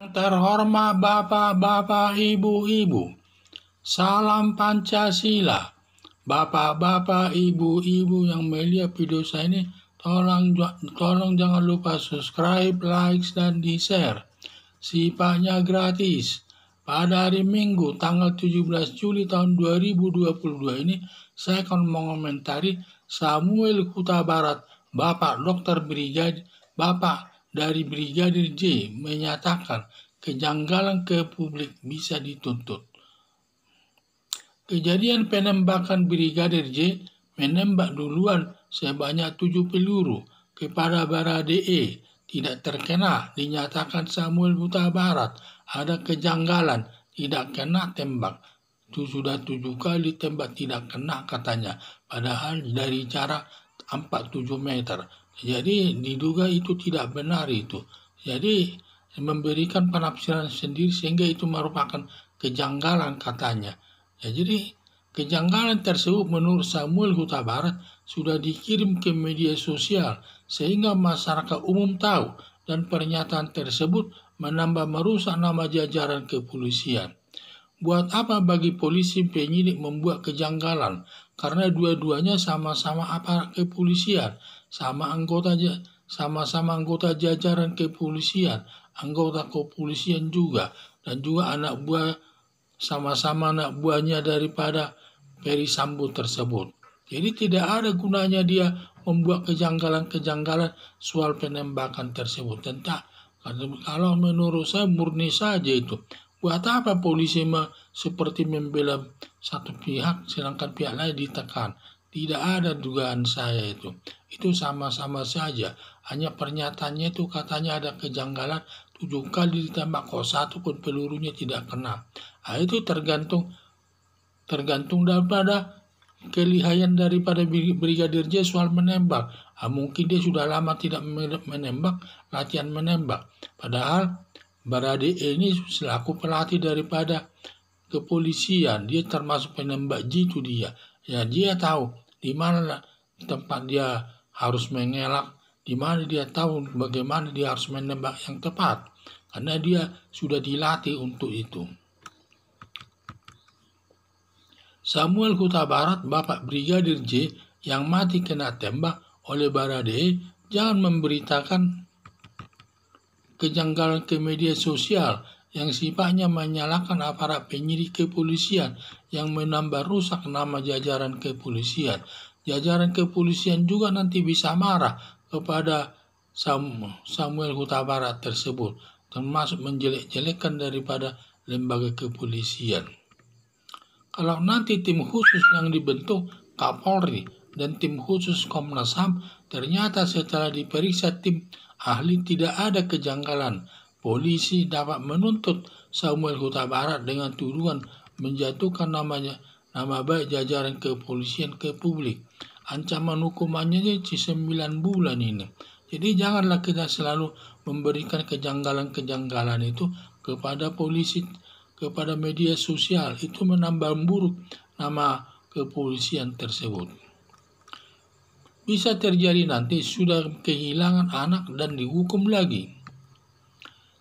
Terhormat Bapak-bapak, Ibu-ibu, salam Pancasila. Bapak-bapak, Ibu-ibu yang melihat video saya ini, tolong jangan lupa subscribe, like, dan di-share. Sifatnya gratis. Pada hari Minggu tanggal 17 Juli tahun 2022 ini, saya akan mengomentari Samuel Huta Barat, Bapak Dr. Bapak dari Brigadir J menyatakan kejanggalan ke publik bisa dituntut. Kejadian penembakan Brigadir J menembak duluan sebanyak 7 peluru kepada Baradae tidak terkena, dinyatakan Samuel Huta Barat ada kejanggalan, tidak kena tembak. Itu sudah 7 kali tembak tidak kena katanya, padahal dari jarak 47 meter. Jadi diduga itu tidak benar itu. Jadi memberikan penafsiran sendiri sehingga itu merupakan kejanggalan katanya. Ya, jadi kejanggalan tersebut menurut Samuel Huta Barat sudah dikirim ke media sosial sehingga masyarakat umum tahu, dan pernyataan tersebut menambah merusak nama jajaran kepolisian. Buat apa bagi polisi penyidik membuat kejanggalan? Karena dua-duanya sama-sama aparat kepolisian, sama-sama anggota jajaran kepolisian, anggota kepolisian juga, dan juga anak buah, sama-sama anak buahnya daripada Ferry Sambo tersebut. Jadi tidak ada gunanya dia membuat kejanggalan-kejanggalan soal penembakan tersebut. Kalau menurut saya murni saja itu. Buat apa polisi seperti membela satu pihak sedangkan pihak lain ditekan? Tidak ada dugaan saya itu. Itu sama-sama saja. Hanya pernyataannya itu katanya ada kejanggalan 7 kali ditembak kok 1 pun pelurunya tidak kena. Nah, itu tergantung daripada kelihayan daripada Brigadir J soal menembak. Mungkin dia sudah lama tidak menembak, latihan menembak. Padahal Baradae ini selaku pelatih daripada kepolisian, dia termasuk penembak jitu dia. Ya, dia tahu di mana tempat dia harus mengelak, di mana dia tahu bagaimana dia harus menembak yang tepat. Karena dia sudah dilatih untuk itu. Samuel Huta Barat, Bapak Brigadir J yang mati kena tembak oleh Baradae, jangan memberitakan kejanggalan ke media sosial yang sifatnya menyalahkan aparat penyidik kepolisian yang menambah rusak nama jajaran kepolisian. Jajaran kepolisian juga nanti bisa marah kepada Samuel Huta Barat tersebut, termasuk menjelek-jelekkan daripada lembaga kepolisian. Kalau nanti tim khusus yang dibentuk Kapolri dan tim khusus Komnas HAM ternyata setelah diperiksa tim ahli tidak ada kejanggalan, polisi dapat menuntut Samuel Huta Barat dengan tuduhan menjatuhkan nama baik jajaran kepolisian ke publik. Ancaman hukumannya 9 bulan ini. Jadi janganlah kita selalu memberikan kejanggalan-kejanggalan itu kepada polisi, kepada media sosial. Itu menambah buruk nama kepolisian tersebut. Bisa terjadi nanti sudah kehilangan anak dan dihukum lagi.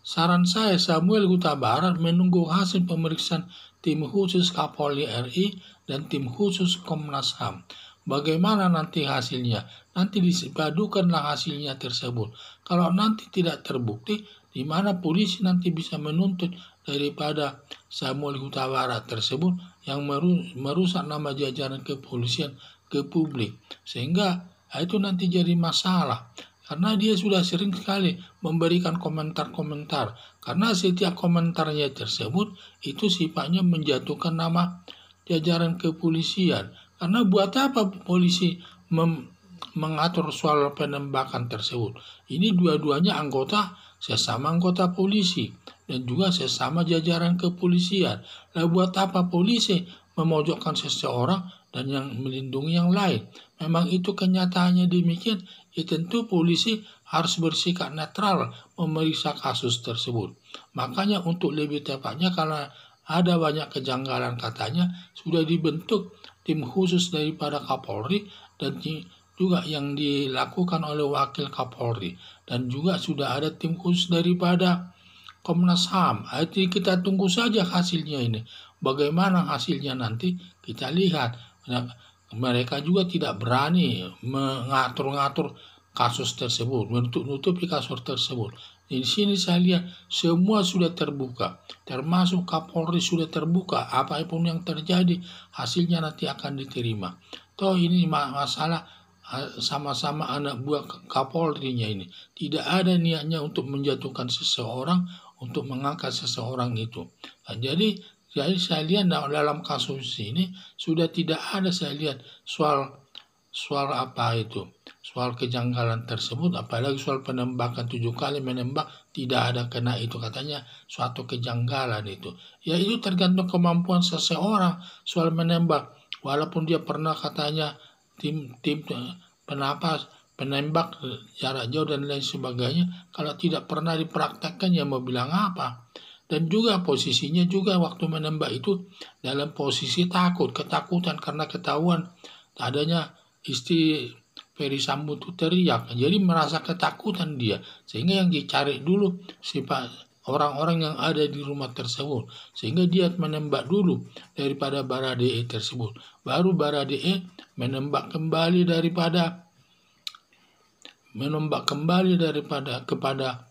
Saran saya Samuel Huta Barat menunggu hasil pemeriksaan tim khusus Kapolri RI dan tim khusus Komnas HAM. Bagaimana nanti hasilnya? Nanti dipadukanlah hasilnya tersebut. Kalau nanti tidak terbukti, di mana polisi nanti bisa menuntut daripada Samuel Huta Barat tersebut yang merusak nama jajaran kepolisian ke publik. Sehingga itu nanti jadi masalah. Karena dia sudah sering sekali memberikan komentar-komentar. Karena setiap komentarnya tersebut itu sifatnya menjatuhkan nama jajaran kepolisian. Karena buat apa polisi mengatur soal penembakan tersebut? Ini dua-duanya sesama anggota polisi dan juga sesama jajaran kepolisian. Lalu buat apa polisi memojokkan seseorang dan yang melindungi yang lain? Memang itu kenyataannya demikian. Ya tentu polisi harus bersikap netral memeriksa kasus tersebut. Makanya untuk lebih tepatnya karena ada banyak kejanggalan katanya sudah dibentuk tim khusus daripada Kapolri dan juga yang dilakukan oleh wakil Kapolri, dan juga sudah ada tim khusus daripada Komnas HAM. Jadi kita tunggu saja hasilnya ini. Bagaimana hasilnya nanti kita lihat. Nah, mereka juga tidak berani mengatur-ngatur kasus tersebut, menutupi kasus tersebut. Di sini saya lihat semua sudah terbuka, termasuk Kapolri sudah terbuka. Apapun yang terjadi, hasilnya nanti akan diterima. Toh ini masalah sama-sama anak buah Kapolri-nya ini. Tidak ada niatnya untuk menjatuhkan seseorang, untuk mengangkat seseorang itu. Nah, jadi saya lihat dalam kasus ini sudah tidak ada, saya lihat soal apa itu, soal kejanggalan tersebut, apalagi soal penembakan 7 kali menembak tidak ada kena itu, katanya suatu kejanggalan itu. Ya itu tergantung kemampuan seseorang soal menembak, walaupun dia pernah katanya tim penembak jarak jauh dan lain sebagainya, kalau tidak pernah dipraktekkan ya mau bilang apa. Dan juga posisinya juga waktu menembak itu dalam posisi ketakutan karena ketahuan adanya istri Ferry Sambo itu teriak, jadi merasa ketakutan dia, sehingga yang dicari dulu orang-orang yang ada di rumah tersebut, sehingga dia menembak dulu daripada Baradae tersebut, baru Baradae menembak kembali kepada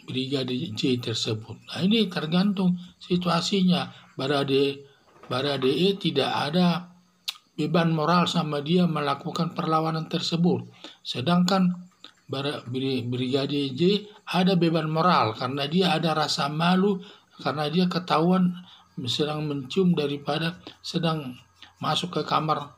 Brigadir J tersebut. Nah ini tergantung situasinya. Baradae tidak ada beban moral sama dia melakukan perlawanan tersebut. Sedangkan Brigadir J ada beban moral karena dia ada rasa malu karena dia ketahuan sedang mencium daripada sedang masuk ke kamar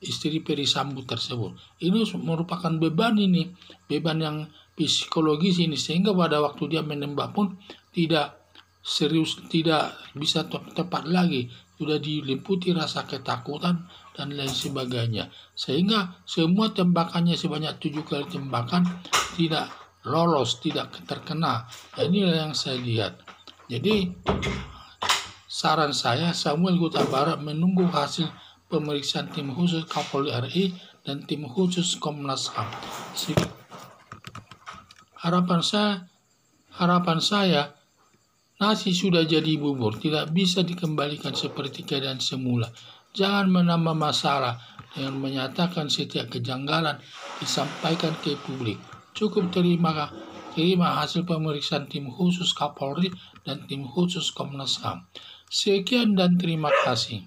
istri Ferry Sambo tersebut. Ini merupakan beban yang psikologis ini, sehingga pada waktu dia menembak pun tidak serius, tidak bisa tepat lagi, sudah diliputi rasa ketakutan dan lain sebagainya, sehingga semua tembakannya sebanyak 7 kali tembakan tidak lolos, tidak terkena. Nah, inilah yang saya lihat. Jadi saran saya, Samuel Huta Barat menunggu hasil pemeriksaan tim khusus Kapolri RI dan tim khusus Komnas HAM. Harapan saya, nasi sudah jadi bubur, tidak bisa dikembalikan seperti keadaan semula. Jangan menambah masalah dengan menyatakan setiap kejanggalan disampaikan ke publik. Cukup terima hasil pemeriksaan tim khusus Kapolri dan tim khusus Komnas HAM. Sekian dan terima kasih.